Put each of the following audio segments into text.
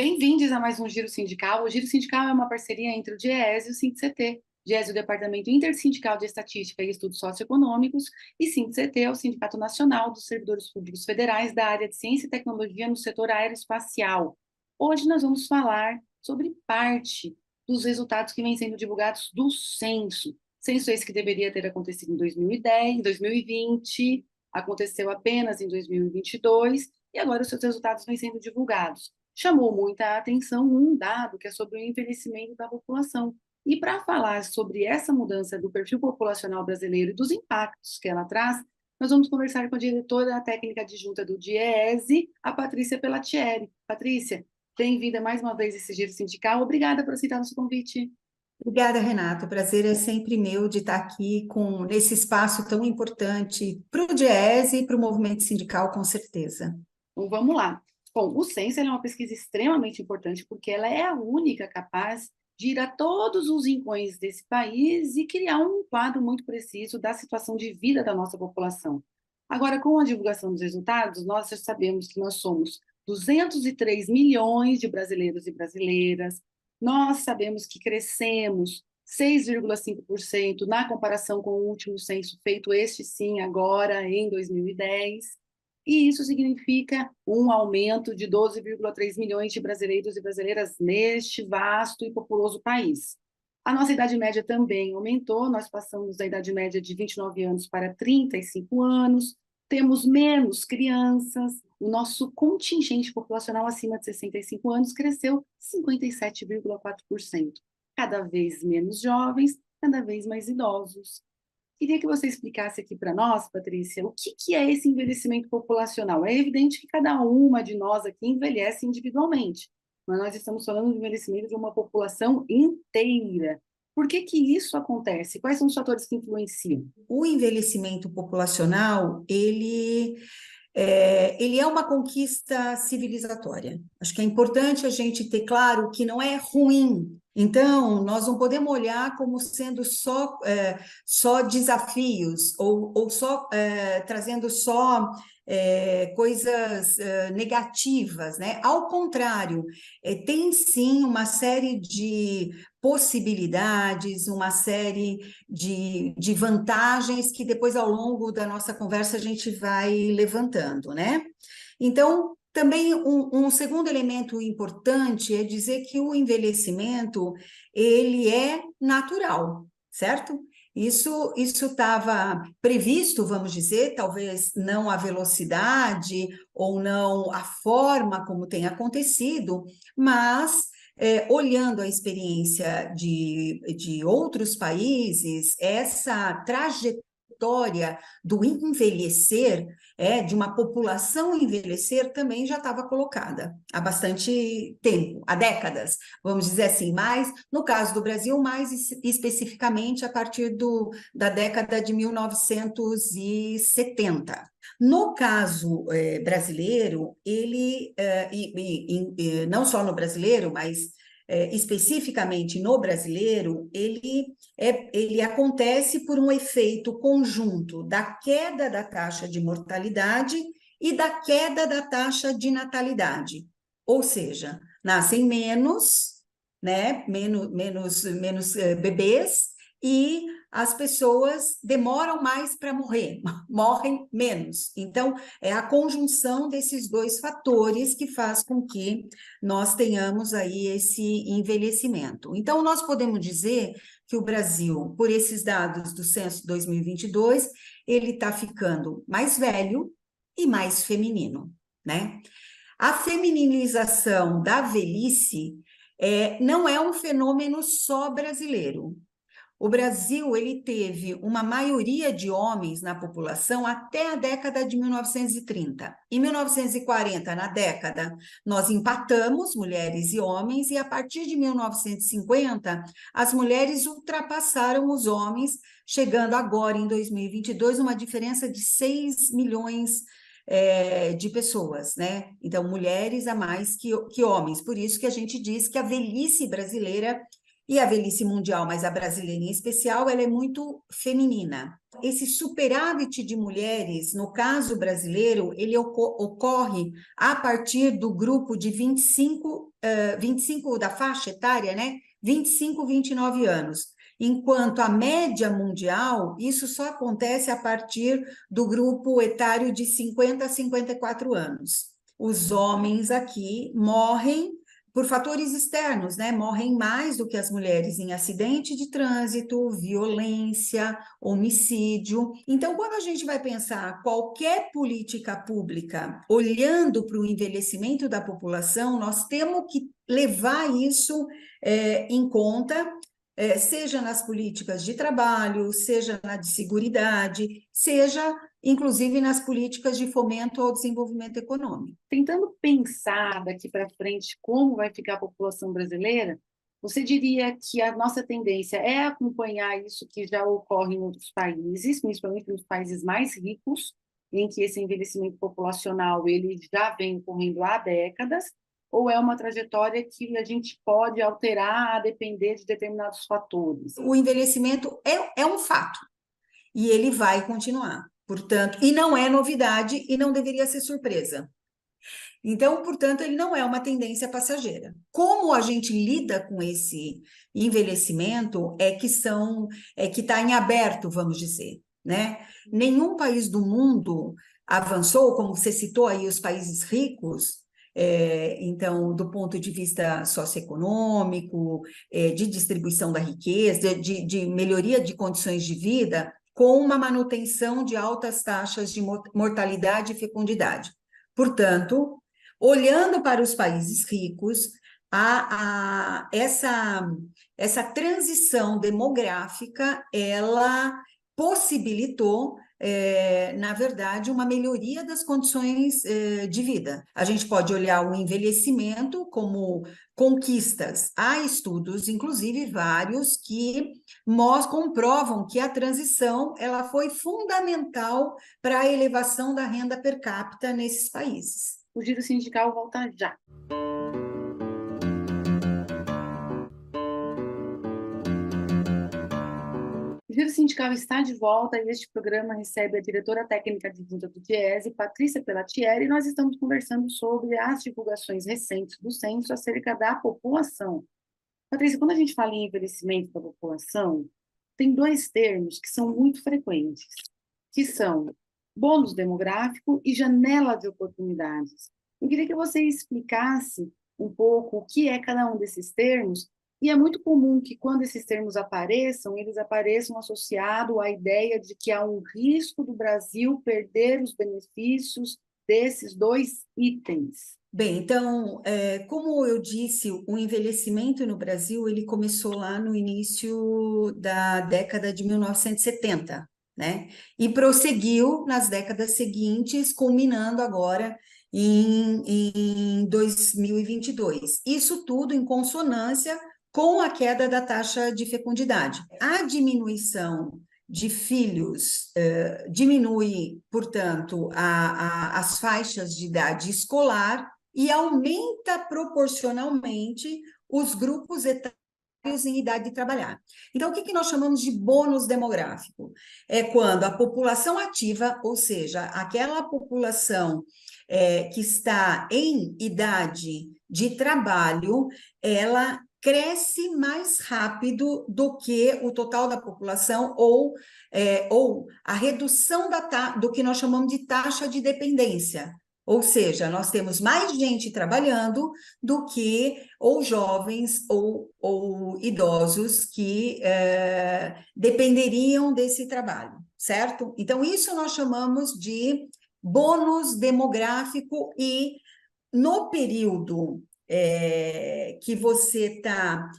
Bem-vindos a mais um Giro Sindical. O Giro Sindical é uma parceria entre o DIEESE e o SINDIC-CT. DIEESE é o Departamento Intersindical de Estatística e Estudos Socioeconômicos, e SINDIC-CT é o Sindicato Nacional dos Servidores Públicos Federais da área de Ciência e Tecnologia no setor aeroespacial. Hoje nós vamos falar sobre parte dos resultados que vêm sendo divulgados do censo. Censo esse que deveria ter acontecido em 2010, 2020, aconteceu apenas em 2022, e agora os seus resultados vêm sendo divulgados. Chamou muita atenção um dado que é sobre o envelhecimento da população. E para falar sobre essa mudança do perfil populacional brasileiro e dos impactos que ela traz, nós vamos conversar com a diretora técnica adjunta do DIEESE, a Patrícia Pellatieri. Patrícia, bem-vinda mais uma vez a esse Giro Sindical. Obrigada por aceitar nosso convite. Obrigada, Renato. O prazer é sempre meu de estar aqui nesse espaço tão importante para o DIEESE e para o movimento sindical, com certeza. Então, vamos lá. Bom, o censo é uma pesquisa extremamente importante porque ela é a única capaz de ir a todos os rincões desse país e criar um quadro muito preciso da situação de vida da nossa população. Agora, com a divulgação dos resultados, nós já sabemos que nós somos 203 milhões de brasileiros e brasileiras, nós sabemos que crescemos 6,5% na comparação com o último censo feito, este sim, agora em 2010, e isso significa um aumento de 12,3 milhões de brasileiros e brasileiras neste vasto e populoso país. A nossa idade média também aumentou, nós passamos da idade média de 29 anos para 35 anos, temos menos crianças, o nosso contingente populacional acima de 65 anos cresceu 57,4%. Cada vez menos jovens, cada vez mais idosos. Queria que você explicasse aqui para nós, Patrícia, o que é esse envelhecimento populacional? É evidente que cada uma de nós aqui envelhece individualmente, mas nós estamos falando de envelhecimento de uma população inteira. Por que isso acontece? Quais são os fatores que influenciam? O envelhecimento populacional, ele é uma conquista civilizatória. Acho que é importante a gente ter claro que não é ruim. Então, nós não podemos olhar como sendo só desafios ou só trazendo só coisas negativas, né? Ao contrário, tem sim uma série de possibilidades, uma série de vantagens que depois, ao longo da nossa conversa, a gente vai levantando, né? Então, também um segundo elemento importante é dizer que o envelhecimento, ele é natural, certo? Isso estava previsto, vamos dizer, talvez não a velocidade ou não a forma como tem acontecido, mas olhando a experiência de outros países, essa trajetória do envelhecer, de uma população envelhecer, também já estava colocada há bastante tempo, há décadas, vamos dizer assim, mas no caso do Brasil, mais especificamente a partir da década de 1970. No caso brasileiro, não só no brasileiro, mas especificamente no brasileiro, ele acontece por um efeito conjunto da queda da taxa de mortalidade e da queda da taxa de natalidade. Ou seja, nascem menos, né, menos bebês, e as pessoas demoram mais para morrer, morrem menos. Então, é a conjunção desses dois fatores que faz com que nós tenhamos aí esse envelhecimento. Então, nós podemos dizer que o Brasil, por esses dados do censo 2022, ele está ficando mais velho e mais feminino, né? A femininização da velhice não é um fenômeno só brasileiro. O Brasil, ele teve uma maioria de homens na população até a década de 1930. Em 1940, na década, nós empatamos mulheres e homens, e a partir de 1950, as mulheres ultrapassaram os homens, chegando agora, em 2022, uma diferença de 6 milhões de pessoas, né? Então, mulheres a mais que homens. Por isso que a gente diz que a velhice brasileira e a velhice mundial, mas a brasileira em especial, ela é muito feminina. Esse superávit de mulheres, no caso brasileiro, ele ocorre a partir do grupo de 25 da faixa etária, né? 25, 29 anos. Enquanto a média mundial, isso só acontece a partir do grupo etário de 50 a 54 anos. Os homens aqui morrem por fatores externos, né? Morrem mais do que as mulheres em acidente de trânsito, violência, homicídio. Então, quando a gente vai pensar qualquer política pública olhando para o envelhecimento da população, nós temos que levar isso em conta, seja nas políticas de trabalho, seja na de seguridade, seja inclusive nas políticas de fomento ao desenvolvimento econômico. Tentando pensar daqui para frente como vai ficar a população brasileira, você diria que a nossa tendência é acompanhar isso que já ocorre em outros países, principalmente nos países mais ricos, em que esse envelhecimento populacional ele já vem ocorrendo há décadas, ou é uma trajetória que a gente pode alterar a depender de determinados fatores? O envelhecimento é um fato, e ele vai continuar. Portanto, e não é novidade e não deveria ser surpresa. Então, portanto, ele não é uma tendência passageira. Como a gente lida com esse envelhecimento é que está em aberto, vamos dizer, né? Nenhum país do mundo avançou, como você citou aí, os países ricos. Então, do ponto de vista socioeconômico, de distribuição da riqueza, de melhoria de condições de vida, com uma manutenção de altas taxas de mortalidade e fecundidade. Portanto, olhando para os países ricos, essa transição demográfica, ela possibilitou, na verdade, uma melhoria das condições de vida. A gente pode olhar o envelhecimento como conquistas. Há estudos, inclusive vários, que comprovam que a transição ela foi fundamental para a elevação da renda per capita nesses países. O Giro Sindical volta já. O Giro Sindical está de volta e este programa recebe a diretora técnica de Junta do Diese, Patrícia Pellatieri, e nós estamos conversando sobre as divulgações recentes do censo acerca da população. Patrícia, quando a gente fala em envelhecimento da população, tem dois termos que são muito frequentes, que são bônus demográfico e janela de oportunidades. Eu queria que você explicasse um pouco o que é cada um desses termos, e é muito comum que quando esses termos apareçam, eles apareçam associados à ideia de que há um risco do Brasil perder os benefícios desses dois itens. Bem, então, como eu disse, o envelhecimento no Brasil, ele começou lá no início da década de 1970, né? E prosseguiu nas décadas seguintes, culminando agora em 2022. Isso tudo em consonância com a queda da taxa de fecundidade. A diminuição de filhos diminui, portanto, as faixas de idade escolar e aumenta proporcionalmente os grupos etários em idade de trabalhar. Então, o que nós chamamos de bônus demográfico? É quando a população ativa, ou seja, aquela população que está em idade de trabalho, ela cresce mais rápido do que o total da população ou a redução do que nós chamamos de taxa de dependência. Ou seja, nós temos mais gente trabalhando do que ou jovens ou idosos que dependeriam desse trabalho, certo? Então, isso nós chamamos de bônus demográfico e no período que você está,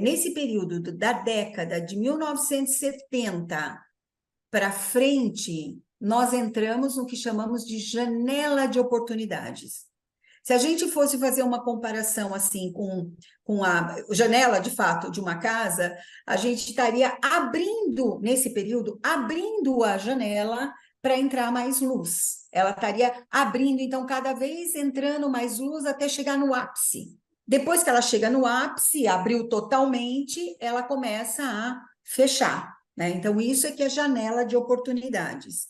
nesse período da década de 1970 para frente, nós entramos no que chamamos de janela de oportunidades. Se a gente fosse fazer uma comparação assim com a janela, de fato, de uma casa, a gente estaria abrindo, nesse período, abrindo a janela para entrar mais luz. Ela estaria abrindo, então, cada vez entrando mais luz até chegar no ápice. Depois que ela chega no ápice, abriu totalmente, ela começa a fechar, né? Então, isso é que é janela de oportunidades.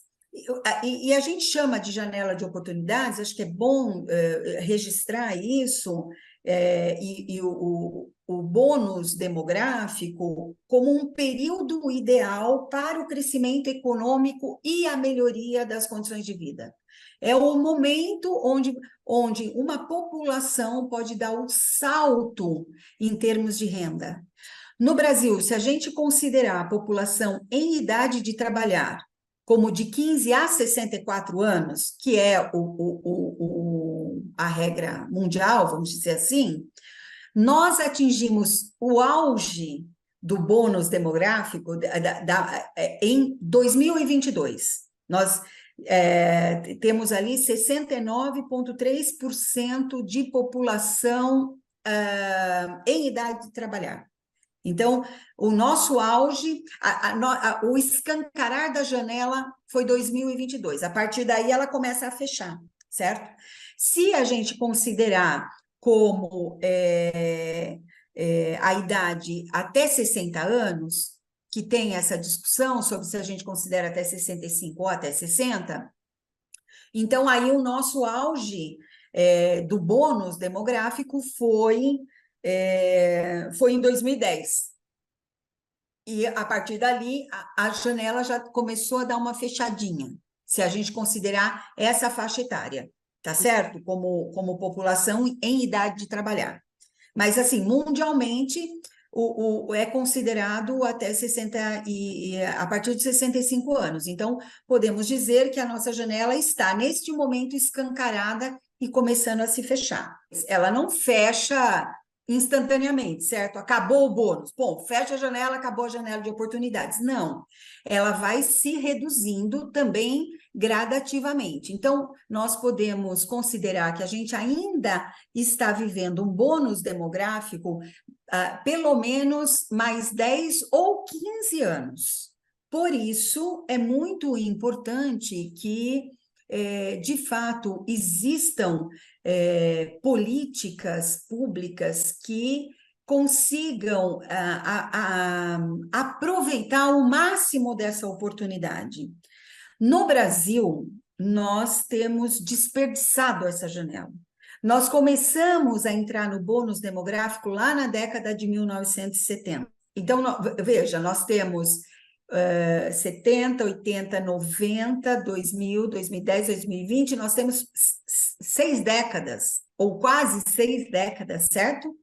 E a gente chama de janela de oportunidades, acho que é bom registrar isso, e o bônus demográfico como um período ideal para o crescimento econômico e a melhoria das condições de vida. É o momento onde uma população pode dar um salto em termos de renda. No Brasil, se a gente considerar a população em idade de trabalhar como de 15 a 64 anos, que é a regra mundial, vamos dizer assim, nós atingimos o auge do bônus demográfico em 2022. Nós temos ali 69,3% de população em idade de trabalhar. Então, o nosso auge, o escancarar da janela foi 2022. A partir daí, ela começa a fechar, certo? Se a gente considerar como a idade até 60 anos, que tem essa discussão sobre se a gente considera até 65 ou até 60, então aí o nosso auge do bônus demográfico foi em 2010. E a partir dali, a janela já começou a dar uma fechadinha, se a gente considerar essa faixa etária, tá certo? Como população em idade de trabalhar. Mas, assim, mundialmente, é considerado até 60 a partir de 65 anos. Então, podemos dizer que a nossa janela está, neste momento, escancarada e começando a se fechar. Ela não fecha instantaneamente, certo? Acabou o bônus. Bom, fecha a janela, acabou a janela de oportunidades. Não, ela vai se reduzindo também gradativamente. Então, nós podemos considerar que a gente ainda está vivendo um bônus demográfico pelo menos mais 10 ou 15 anos. Por isso, é muito importante que, de fato, existam políticas públicas que consigam aproveitar o máximo dessa oportunidade. No Brasil, nós temos desperdiçado essa janela. Nós começamos a entrar no bônus demográfico lá na década de 1970. Então, veja, nós temos 70, 80, 90, 2000, 2010, 2020, nós temos 6 décadas, ou quase 6 décadas, certo?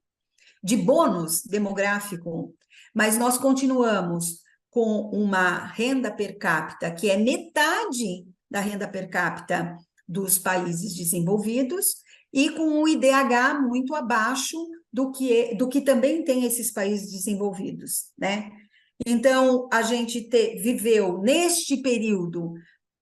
De bônus demográfico, mas nós continuamos com uma renda per capita que é metade da renda per capita dos países desenvolvidos e com um IDH muito abaixo do que também tem esses países desenvolvidos, né? Então, a gente viveu neste período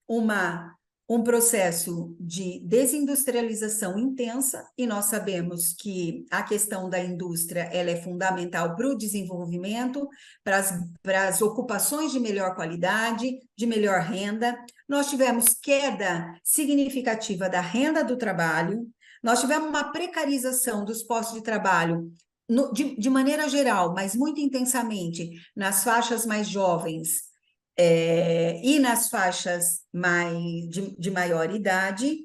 um processo de desindustrialização intensa, e nós sabemos que a questão da indústria ela é fundamental para o desenvolvimento, para as ocupações de melhor qualidade, de melhor renda. Nós tivemos queda significativa da renda do trabalho, nós tivemos uma precarização dos postos de trabalho de maneira geral, mas muito intensamente nas faixas mais jovens, e nas faixas de maior idade,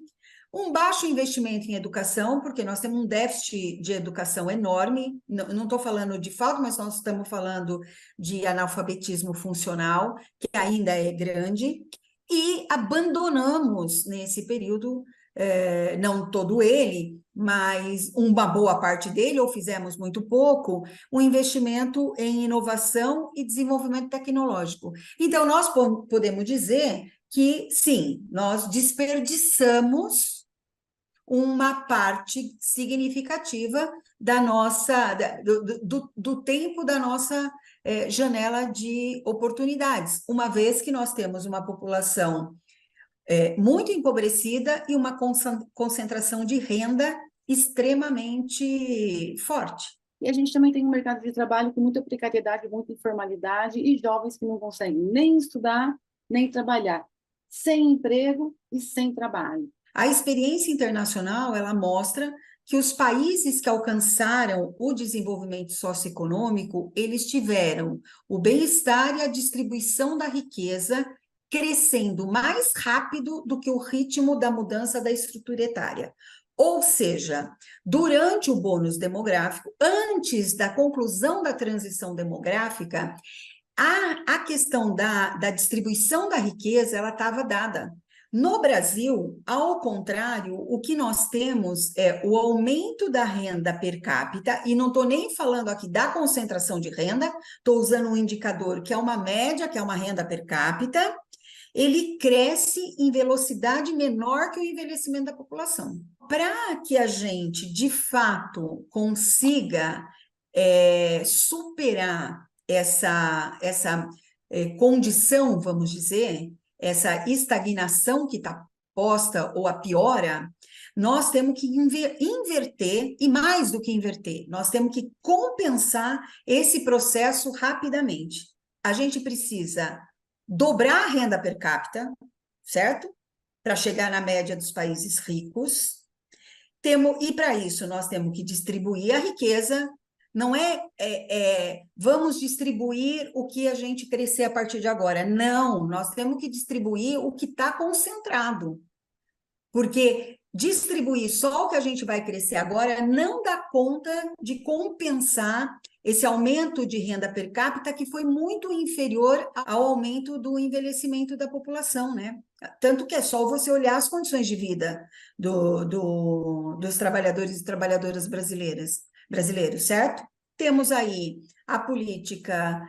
um baixo investimento em educação, porque nós temos um déficit de educação enorme, não estou falando de falta, mas nós estamos falando de analfabetismo funcional, que ainda é grande, e abandonamos nesse período, não todo ele, mas uma boa parte dele, ou fizemos muito pouco, um investimento em inovação e desenvolvimento tecnológico. Então, nós podemos dizer que, sim, nós desperdiçamos uma parte significativa do tempo da nossa janela de oportunidades, uma vez que nós temos uma população muito empobrecida e uma concentração de renda extremamente forte. E a gente também tem um mercado de trabalho com muita precariedade, muita informalidade, e jovens que não conseguem nem estudar, nem trabalhar, sem emprego e sem trabalho. A experiência internacional, ela mostra que os países que alcançaram o desenvolvimento socioeconômico, eles tiveram o bem-estar e a distribuição da riqueza crescendo mais rápido do que o ritmo da mudança da estrutura etária. Ou seja, durante o bônus demográfico, antes da conclusão da transição demográfica, a questão da distribuição da riqueza, ela estava dada. No Brasil, ao contrário, o que nós temos é o aumento da renda per capita, e não estou nem falando aqui da concentração de renda, estou usando um indicador que é uma média, que é uma renda per capita, ele cresce em velocidade menor que o envelhecimento da população. Para que a gente, de fato, consiga superar essa condição, vamos dizer, essa estagnação que está posta ou a piora, nós temos que inverter, e mais do que inverter, nós temos que compensar esse processo rapidamente. A gente precisa dobrar a renda per capita, certo? Para chegar na média dos países ricos. E para isso nós temos que distribuir a riqueza, não vamos distribuir o que a gente crescer a partir de agora. Não, nós temos que distribuir o que está concentrado. Porque distribuir só o que a gente vai crescer agora não dá conta de compensar esse aumento de renda per capita que foi muito inferior ao aumento do envelhecimento da população, né? Tanto que é só você olhar as condições de vida dos trabalhadores e trabalhadoras brasileiros, certo? Temos aí a política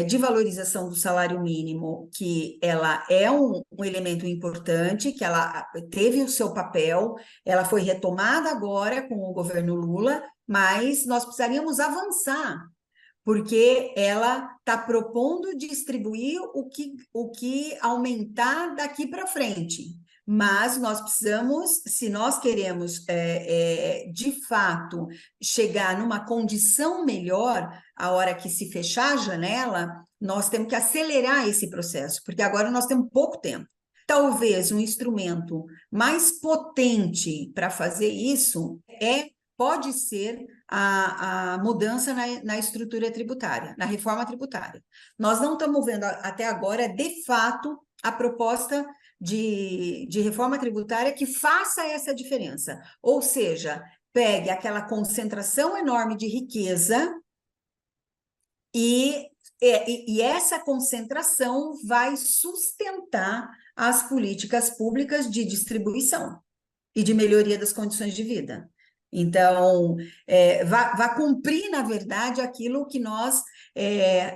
de valorização do salário mínimo, que ela é um elemento importante, que ela teve o seu papel, ela foi retomada agora com o governo Lula, mas nós precisaríamos avançar, porque ela está propondo distribuir o que aumentar daqui para frente. Mas nós precisamos, se nós queremos, de fato, chegar numa condição melhor, a hora que se fechar a janela, nós temos que acelerar esse processo, porque agora nós temos pouco tempo. Talvez um instrumento mais potente para fazer isso pode ser a mudança na estrutura tributária, na reforma tributária. Nós não estamos vendo até agora, de fato, a proposta de reforma tributária que faça essa diferença. Ou seja, pegue aquela concentração enorme de riqueza e essa concentração vai sustentar as políticas públicas de distribuição e de melhoria das condições de vida. Então, vai cumprir, na verdade, aquilo que nós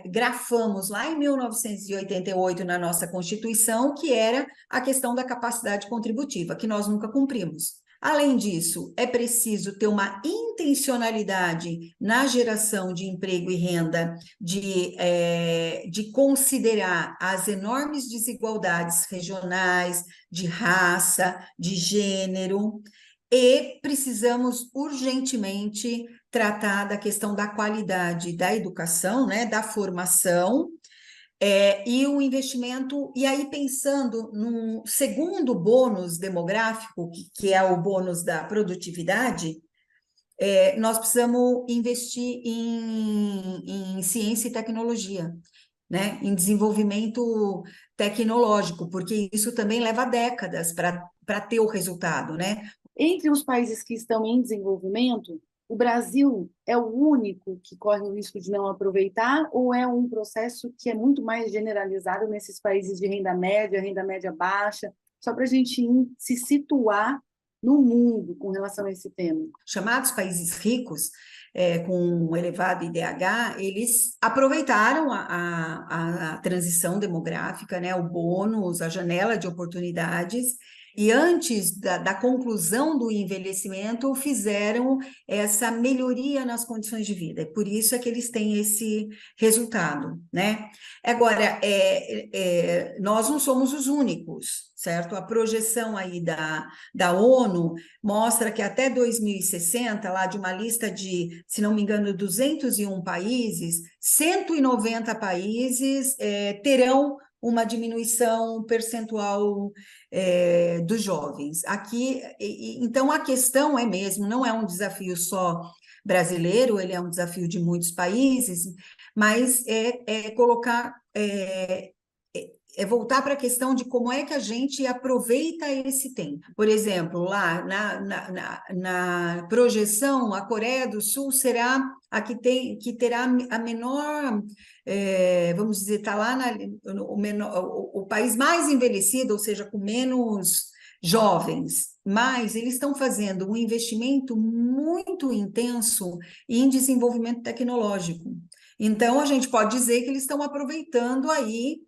grafamos lá em 1988 na nossa Constituição, que era a questão da capacidade contributiva, que nós nunca cumprimos. Além disso, é preciso ter uma intencionalidade na geração de emprego e renda, de considerar as enormes desigualdades regionais, de raça, de gênero, e precisamos urgentemente tratar da questão da qualidade da educação, né, da formação, e o investimento, e aí pensando num segundo bônus demográfico, que é o bônus da produtividade, nós precisamos investir em ciência e tecnologia, né, em desenvolvimento tecnológico, porque isso também leva décadas para ter o resultado, né? Entre os países que estão em desenvolvimento, o Brasil é o único que corre o risco de não aproveitar, ou é um processo que é muito mais generalizado nesses países de renda média baixa, só para a gente se situar no mundo com relação a esse tema? Chamados países ricos, com um elevado IDH, eles aproveitaram a transição demográfica, né, o bônus, a janela de oportunidades, e antes da conclusão do envelhecimento, fizeram essa melhoria nas condições de vida. E por isso é que eles têm esse resultado, né? Agora, nós não somos os únicos, certo? A projeção aí da ONU mostra que até 2060, lá de uma lista de, se não me engano, 201 países, 190 países terão uma diminuição percentual dos jovens. Aqui, então, a questão é mesmo, não é um desafio só brasileiro, ele é um desafio de muitos países, mas colocar, voltar para a questão de como é que a gente aproveita esse tempo. Por exemplo, lá na projeção, a Coreia do Sul será a que terá a menor, vamos dizer, está lá o país mais envelhecido, ou seja, com menos jovens, mas eles estão fazendo um investimento muito intenso em desenvolvimento tecnológico. Então, a gente pode dizer que eles estão aproveitando aí,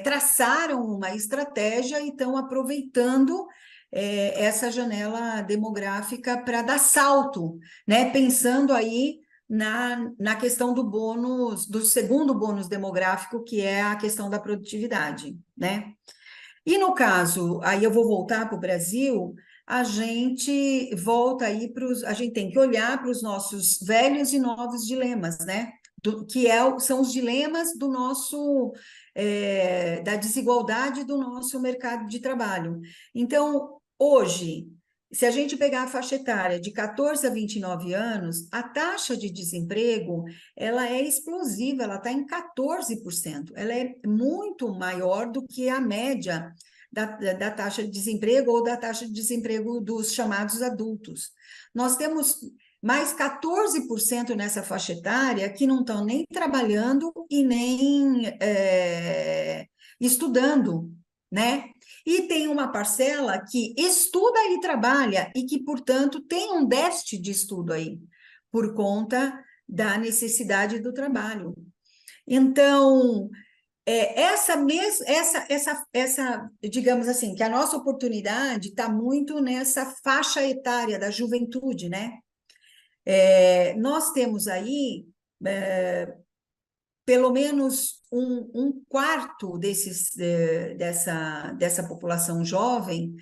traçaram uma estratégia e estão aproveitando essa janela demográfica para dar salto, né? Pensando aí na questão do bônus, do segundo bônus demográfico, que é a questão da produtividade, né? E no caso, aí eu vou voltar para o Brasil, a gente volta aí a gente tem que olhar para os nossos velhos e novos dilemas, né? São os dilemas do nosso, da desigualdade do nosso mercado de trabalho. Então, hoje, se a gente pegar a faixa etária de 14 a 29 anos, a taxa de desemprego, ela é explosiva, ela está em 14%. Ela é muito maior do que a média da taxa de desemprego ou da taxa de desemprego dos chamados adultos. Nós temos mais 14% nessa faixa etária que não estão nem trabalhando e nem estudando, né? E tem uma parcela que estuda e trabalha e que, portanto, tem um déficit de estudo aí, por conta da necessidade do trabalho. Então, digamos assim, que a nossa oportunidade está muito nessa faixa etária da juventude, né? Nós temos aí pelo menos um quarto dessa população jovem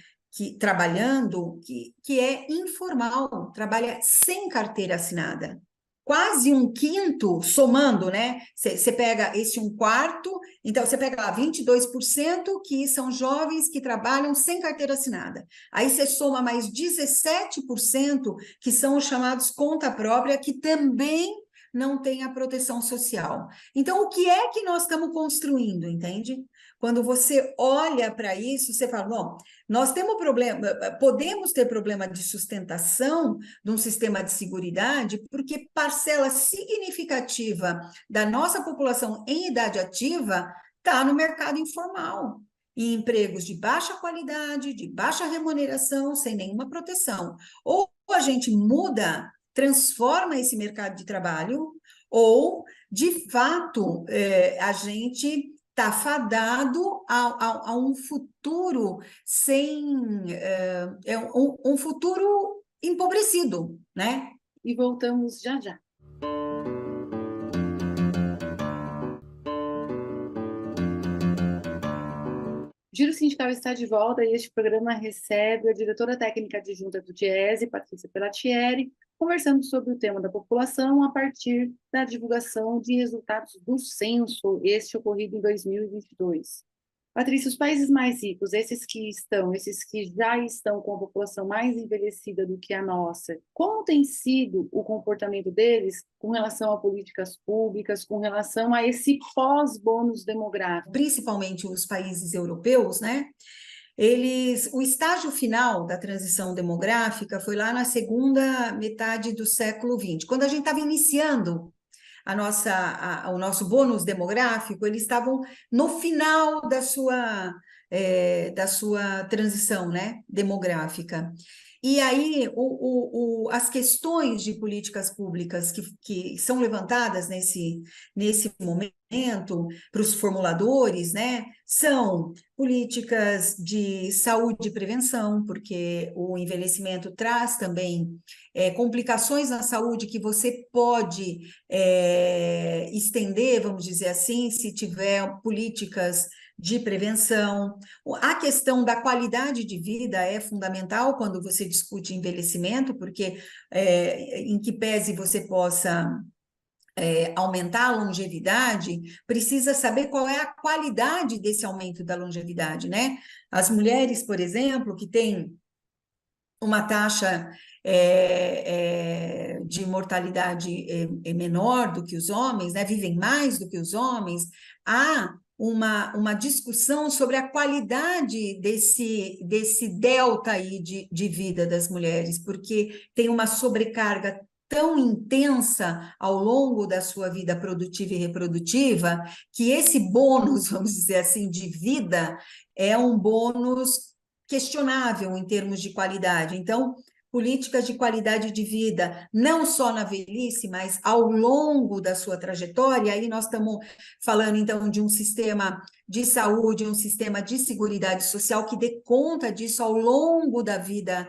trabalhando que é informal, trabalha sem carteira assinada. Quase um quinto, somando, né? Você pega esse um quarto, então você pega lá 22% que são jovens que trabalham sem carteira assinada. Aí você soma mais 17% que são os chamados conta própria, que também não tem a proteção social. Então, o que é que nós estamos construindo, entende? Quando você olha para isso, você fala, bom, nós temos problema, podemos ter problema de sustentação de um sistema de seguridade, porque parcela significativa da nossa população em idade ativa está no mercado informal, em empregos de baixa qualidade, de baixa remuneração, sem nenhuma proteção. Ou a gente muda, transforma esse mercado de trabalho, ou, de fato, a gente está fadado a um futuro um futuro empobrecido, né? E voltamos já já. Giro Sindical está de volta e este programa recebe a diretora técnica adjunta do Diese, Patrícia Pelatieri, conversando sobre o tema da população a partir da divulgação de resultados do censo, este ocorrido em 2022. Patrícia, os países mais ricos, esses que já estão com a população mais envelhecida do que a nossa, como tem sido o comportamento deles com relação a políticas públicas, com relação a esse pós-bônus demográfico? Principalmente os países europeus, né? O estágio final da transição demográfica foi lá na segunda metade do século XX, quando a gente estava iniciando o nosso bônus demográfico, eles estavam no final da sua transição, né, demográfica. E aí, as questões de políticas públicas que são levantadas nesse momento para os formuladores, né, são políticas de saúde e prevenção, porque o envelhecimento traz também complicações na saúde que você pode estender, vamos dizer assim, se tiver políticas de prevenção. A questão da qualidade de vida é fundamental quando você discute envelhecimento, porque em que pese você possa aumentar a longevidade, precisa saber qual é a qualidade desse aumento da longevidade, né? As mulheres, por exemplo, que têm uma taxa de mortalidade menor do que os homens, né? Vivem mais do que os homens, há uma discussão sobre a qualidade desse delta aí de vida das mulheres, porque tem uma sobrecarga tão intensa ao longo da sua vida produtiva e reprodutiva, que esse bônus, vamos dizer assim, de vida, é um bônus questionável em termos de qualidade. Então, políticas de qualidade de vida, não só na velhice, mas ao longo da sua trajetória, aí nós estamos falando, então, de um sistema de saúde, um sistema de seguridade social que dê conta disso ao longo da vida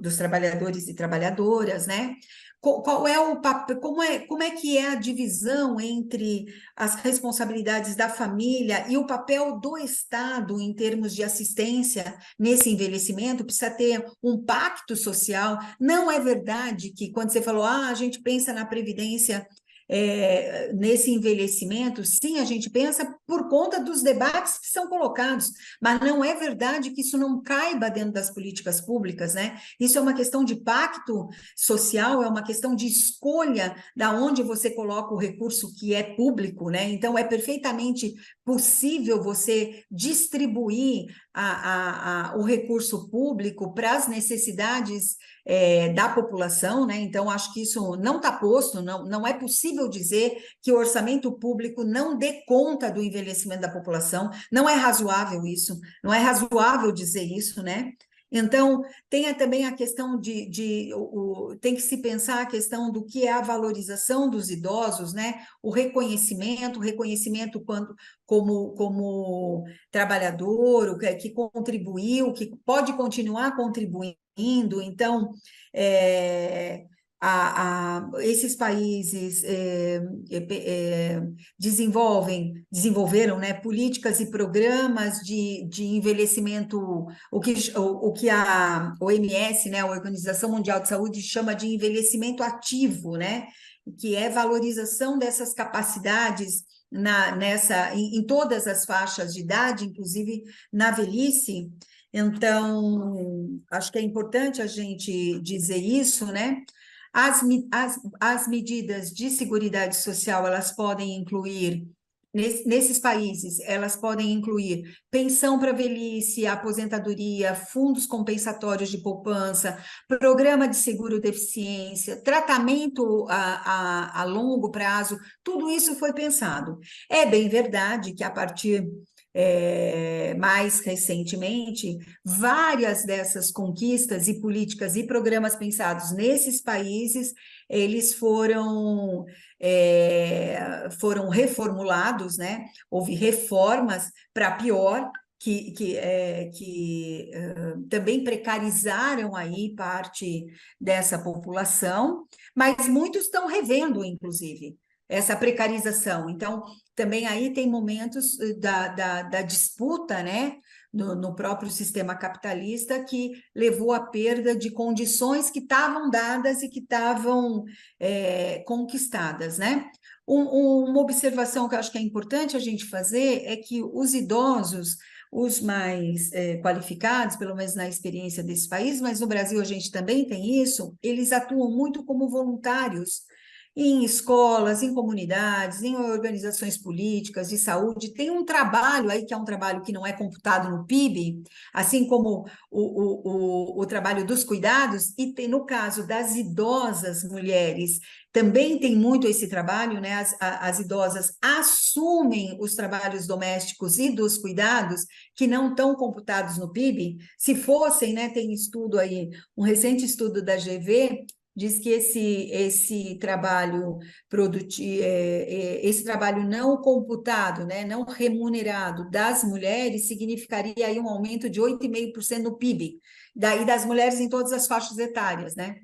dos trabalhadores e trabalhadoras, né? Qual é o papel, como é que é a divisão entre as responsabilidades da família e o papel do Estado em termos de assistência nesse envelhecimento? Precisa ter um pacto social. Não é verdade que quando você falou, a gente pensa na previdência nesse envelhecimento, sim, a gente pensa por conta dos debates que são colocados, mas não é verdade que isso não caiba dentro das políticas públicas, né? Isso é uma questão de pacto social, é uma questão de escolha da onde você coloca o recurso que é público, né? Então, é perfeitamente possível você distribuir o recurso público para as necessidades da população, né? Então, acho que isso não está posto, não é possível dizer que o orçamento público não dê conta do envelhecimento da população, não é razoável isso, não é razoável dizer isso, né? Então, tem também a questão tem que se pensar a questão do que é a valorização dos idosos, né? O reconhecimento como trabalhador, o que contribuiu, que pode continuar contribuindo. Então, esses países desenvolveram, né, políticas e programas de envelhecimento, o que a OMS, né, a Organização Mundial de Saúde, chama de envelhecimento ativo, né, que é valorização dessas capacidades em todas as faixas de idade, inclusive na velhice. Então, acho que é importante a gente dizer isso, né? As medidas de seguridade social, elas podem incluir, nesses países, elas podem incluir pensão para velhice, aposentadoria, fundos compensatórios de poupança, programa de seguro-deficiência, tratamento a longo prazo, tudo isso foi pensado. É bem verdade que a partir mais recentemente, várias dessas conquistas e políticas e programas pensados nesses países, eles foram reformulados, né? Houve reformas para pior, que também precarizaram aí parte dessa população, mas muitos estão revendo, inclusive, essa precarização. Então, também aí tem momentos da disputa, né, no próprio sistema capitalista, que levou à perda de condições que estavam dadas e que estavam conquistadas, né? Uma observação que eu acho que é importante a gente fazer é que os idosos, os mais qualificados, pelo menos na experiência desse país, mas no Brasil a gente também tem isso, eles atuam muito como voluntários em escolas, em comunidades, em organizações políticas, de saúde. Tem um trabalho aí que é um trabalho que não é computado no PIB, assim como o trabalho dos cuidados, e tem, no caso das idosas mulheres, também tem muito esse trabalho, né? As idosas assumem os trabalhos domésticos e dos cuidados que não estão computados no PIB. Se fossem, né? Tem estudo aí, um recente estudo da GV, diz que esse trabalho esse trabalho não computado, né, não remunerado das mulheres significaria aí um aumento de 8,5% no PIB, daí das mulheres em todas as faixas etárias, né?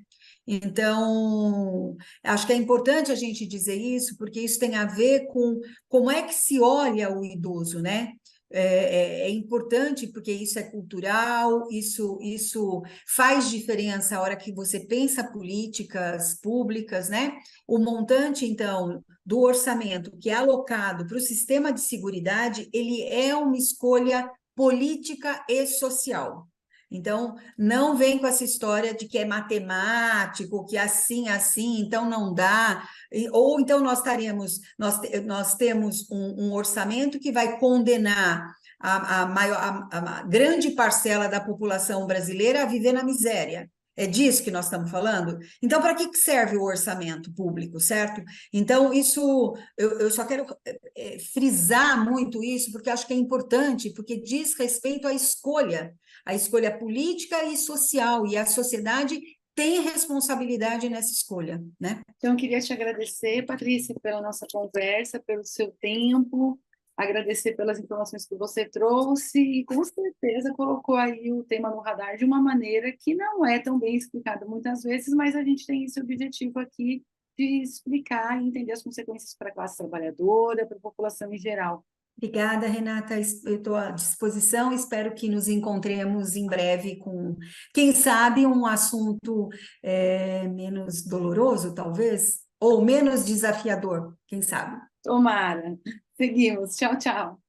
Então, acho que é importante a gente dizer isso, porque isso tem a ver com como é que se olha o idoso, né? É importante porque isso é cultural, isso faz diferença a hora que você pensa políticas públicas, né? O montante, então, do orçamento que é alocado para o sistema de seguridade, ele é uma escolha política e social. Então, não vem com essa história de que é matemático, que assim, então não dá. Ou então nós temos um orçamento que vai condenar a grande parcela da população brasileira a viver na miséria. É disso que nós estamos falando? Então, para que serve o orçamento público, certo? Então, eu só quero frisar muito isso, porque acho que é importante, porque diz respeito à escolha, a escolha política e social, e a sociedade tem responsabilidade nessa escolha, né? Então, eu queria te agradecer, Patrícia, pela nossa conversa, pelo seu tempo, agradecer pelas informações que você trouxe e, com certeza, colocou aí o tema no radar de uma maneira que não é tão bem explicada muitas vezes, mas a gente tem esse objetivo aqui de explicar e entender as consequências para a classe trabalhadora, para a população em geral. Obrigada, Renata. Eu estou à disposição. Espero que nos encontremos em breve com, quem sabe, um assunto menos doloroso, talvez, ou menos desafiador, quem sabe. Tomara. Seguimos. Tchau, tchau.